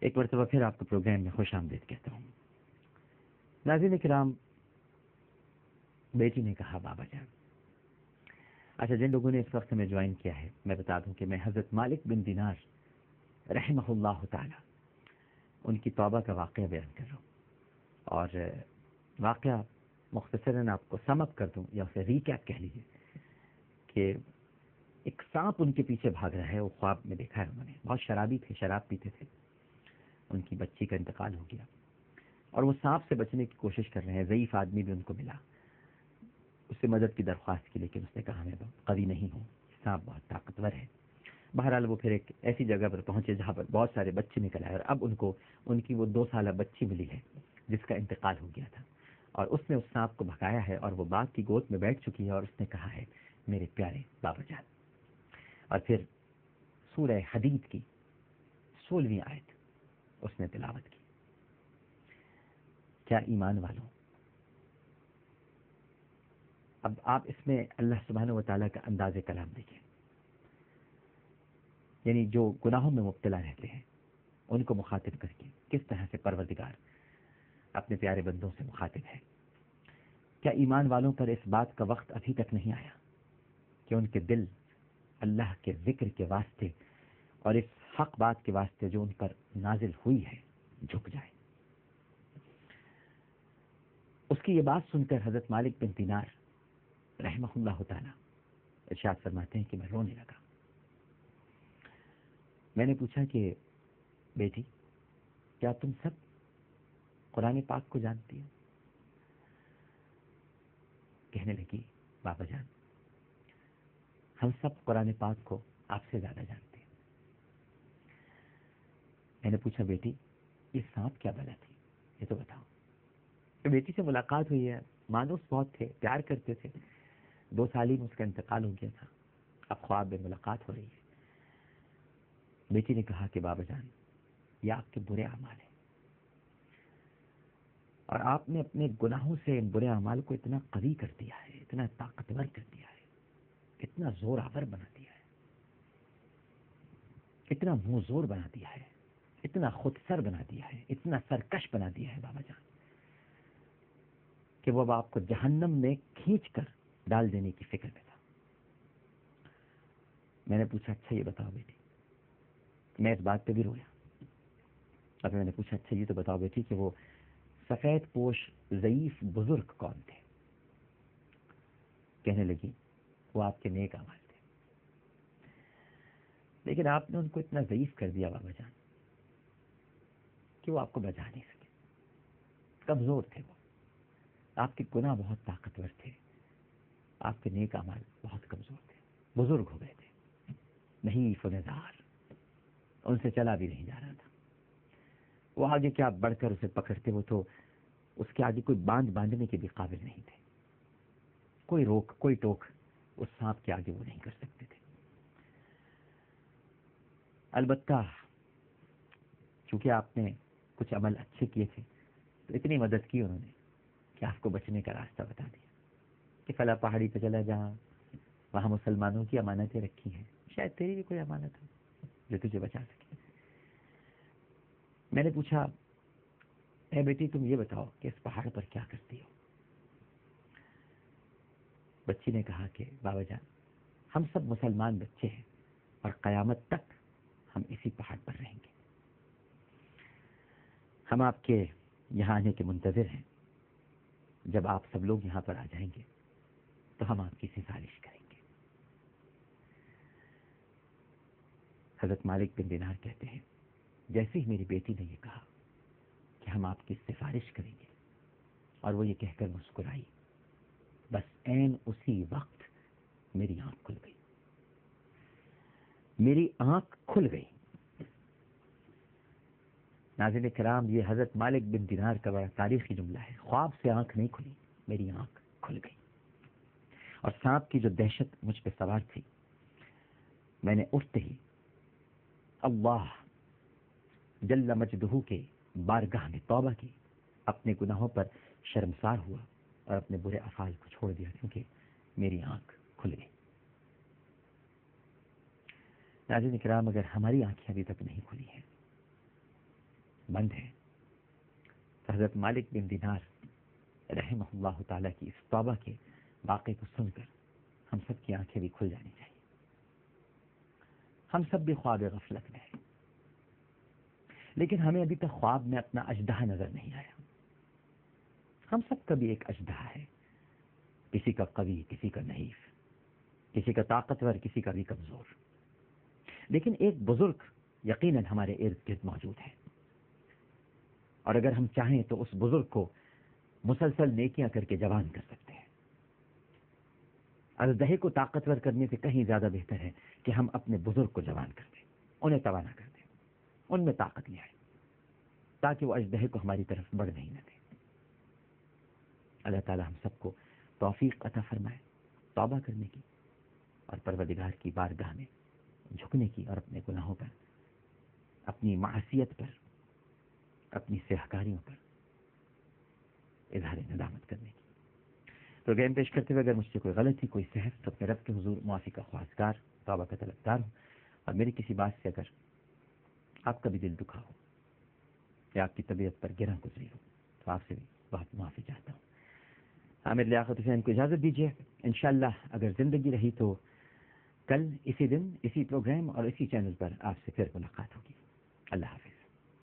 ایک مرتبہ پھر آپ کو پروگرام میں خوش آمدید کہتا ہوں۔ ناظرین کرام، بیٹی نے کہا بابا جان، اچھا جن لوگوں نے اس وقت ہمیں جوائن کیا ہے میں بتا دوں کہ میں حضرت مالک بن دینار رحمہ اللہ تعالی ان کی توبہ کا واقعہ بیان کر رہا ہوں، اور واقعہ مختصراً آپ کو سم اپ کر دوں یا اسے ریکیپ کہہ لیجیے کہ ایک سانپ ان کے پیچھے بھاگ رہا ہے، وہ خواب میں دیکھا ہے انہوں نے، بہت شرابی تھے، شراب پیتے تھے، ان کی بچی کا انتقال ہو گیا اور وہ سانپ سے بچنے کی کوشش کر رہے ہیں۔ ضعیف آدمی بھی ان کو ملا اس سے مدد کی درخواست کی، لیکن اس نے کہا میں قوی نہیں ہوں، سانپ بہت طاقتور ہے۔ بہرحال وہ پھر ایک ایسی جگہ پر پہنچے جہاں پر بہت سارے بچے نکل آئے، اور اب ان کو ان کی وہ 2 سالہ بچی ملی ہے جس کا انتقال ہو گیا تھا، اور اس نے اس سانپ کو بھگایا ہے اور وہ باغ کی گود میں بیٹھ چکی ہے، اور اس نے کہا ہے میرے پیارے بابا جان۔ اور پھر سورہ حدید کی 16ویں آیت اس نے تلاوت کی۔ کیا ایمان والوں، اب آپ اس میں اللہ سبحانہ و تعالیٰ کا انداز کلام دیکھیں، یعنی جو گناہوں میں مبتلا رہتے ہیں ان کو مخاطب کر کے کس طرح سے پروردگار اپنے پیارے بندوں سے مخاطب ہے۔ کیا ایمان والوں پر اس بات کا وقت ابھی تک نہیں آیا کہ ان کے دل اللہ کے ذکر کے واسطے اور اس حق بات کے واسطے جو ان پر نازل ہوئی ہے جھک جائے؟ اس کی یہ بات سن کر حضرت مالک بن دینار رحمہ اللہ تعالی ارشاد فرماتے ہیں کہ میں رونے لگا۔ میں نے پوچھا کہ بیٹی کیا تم سب قرآن پاک کو جانتی ہو؟ کہنے لگی بابا جان ہم سب قرآن پاک کو آپ سے زیادہ جانتے ہیں۔ میں نے پوچھا بیٹی یہ سانپ کیا بلا تھی یہ تو بتاؤ۔ تو بیٹی سے ملاقات ہوئی ہے، مانوس بہت تھے، پیار کرتے تھے، 2 سال ہی میں اس کا انتقال ہو گیا تھا، اب خواب میں ملاقات ہو رہی ہے۔ بیٹی نے کہا کہ بابا جان یہ آپ کے برے اعمال ہیں، اور آپ نے اپنے گناہوں سے ان برے اعمال کو اتنا قوی کر دیا ہے، اتنا طاقتور کر دیا ہے، اتنا زور آور بنا دیا ہے، اتنا منہ زور بنا دیا ہے، اتنا خود سر بنا دیا ہے، اتنا سرکش بنا دیا ہے بابا جان کہ وہ آپ کو جہنم میں کھینچ کر ڈال دینے کی فکر میں تھا۔ میں نے پوچھا اچھا یہ بتاؤ بیٹی، میں اس بات پہ بھی رویا، اور میں نے پوچھا اچھا یہ تو بتاؤ بیٹی کہ وہ سفید پوش ضعیف بزرگ کون تھے؟ کہنے لگی وہ آپ کے نیک اعمال تھے، لیکن آپ نے ان کو اتنا ضعیف کر دیا بابا جان کہ وہ آپ کو بچا نہیں سکے، کمزور تھے وہ، آپ کے گناہ بہت طاقتور تھے، آپ کے نیک اعمال بہت کمزور تھے، بزرگ ہو گئے تھے، نحیف و نزار، ان سے چلا بھی نہیں جا رہا تھا، وہ آگے کیا بڑھ کر اسے پکڑتے، وہ تو اس کے آگے کوئی باندھنے کے بھی قابل نہیں تھے، کوئی روک کوئی ٹوک اس سانپ کے آگے وہ نہیں کر سکتے تھے۔ البتہ چونکہ آپ نے کچھ عمل اچھے کیے تھے تو اتنی مدد کی انہوں نے کہ آپ کو بچنے کا راستہ بتا دیا کہ فلاں پہاڑی پہ چلا جا، وہاں مسلمانوں کی امانتیں رکھی ہیں، شاید تیری بھی کوئی امانت ہو جو تجھے بچا سکے۔ میں نے پوچھا اے بیٹی تم یہ بتاؤ کہ اس پہاڑ پر کیا کرتی ہو؟ بچی نے کہا کہ بابا جان ہم سب مسلمان بچے ہیں اور قیامت تک ہم اسی پہاڑ پر رہیں گے، ہم آپ کے یہاں آنے کے منتظر ہیں، جب آپ سب لوگ یہاں پر آ جائیں گے تو ہم آپ کی سفارش کریں گے۔ حضرت مالک بن دینار کہتے ہیں جیسے ہی میری بیٹی نے یہ کہا کہ ہم آپ کی سفارش کریں گے اور وہ یہ کہہ کر مسکرائی، بس عین اسی وقت میری آنکھ کھل گئی، میری آنکھ کھل گئی۔ ناظرین کرام یہ حضرت مالک بن دینار کا بڑا تاریخی جملہ ہے، خواب سے آنکھ نہیں کھلی، میری آنکھ کھل گئی، اور سانپ کی جو دہشت مجھ پہ سوار تھی میں نے اٹھتے ہی اللہ جل مجدہ کے بارگاہ میں توبہ کی، اپنے گناہوں پر شرمسار ہوا اور اپنے برے افعال کو چھوڑ دیا، کیونکہ میری آنکھ کھل گئی۔ ناظرین کرام اگر ہماری آنکھیں ابھی تک نہیں کھلی ہیں بند ہیں. تو حضرت مالک بن دینار رحمہ اللہ تعالیٰ کی اس توبہ کے واقعے کو سن کر ہم سب کی آنکھیں بھی کھل جانی چاہیے. ہم سب بھی خواب غفلت میں ہیں، لیکن ہمیں ابھی تک خواب میں اپنا اژدہا نظر نہیں آیا. ہم سب کا بھی ایک اژدہا ہے، کسی کا قوی، کسی کا ضعیف، کسی کا طاقتور، کسی کا بھی کمزور. لیکن ایک بزرگ یقیناً ہمارے ارد گرد موجود ہے، اور اگر ہم چاہیں تو اس بزرگ کو مسلسل نیکیاں کر کے جوان کر سکتے ہیں. اژدہے کو طاقتور کرنے سے کہیں زیادہ بہتر ہے کہ ہم اپنے بزرگ کو جوان کر دیں، انہیں توانا کر دیں، ان میں طاقت لے آئیں تاکہ وہ اژدہے کو ہماری طرف بڑھنے ہی نہ دیں. اللہ تعالی ہم سب کو توفیق عطا فرمائے توبہ کرنے کی اور پروردگار کی بارگاہ میں جھکنے کی، اور اپنے گناہوں پر، اپنی معصیت پر، اپنی سیاہکاریوں پر اظہار ندامت کرنے کی. پروگرام پیش کرتے ہوئے اگر مجھ سے کوئی غلطی، کوئی سہو، تو اپنے رب کے حضور معافی کا خواستگار، توبہ کا طلبگار ہوں. اور میری کسی بات سے اگر آپ کا بھی دل دکھا ہو یا آپ کی طبیعت پر گرہ گزری ہو تو آپ سے بھی بہت معافی چاہتا ہوں. عامر لیاقت حسین کو اجازت دیجیے. انشاءاللہ اگر زندگی رہی تو کل اسی دن اسی پروگرام اور اسی چینل پر آپ سے پھر ملاقات ہوگی. اللہ حافظ.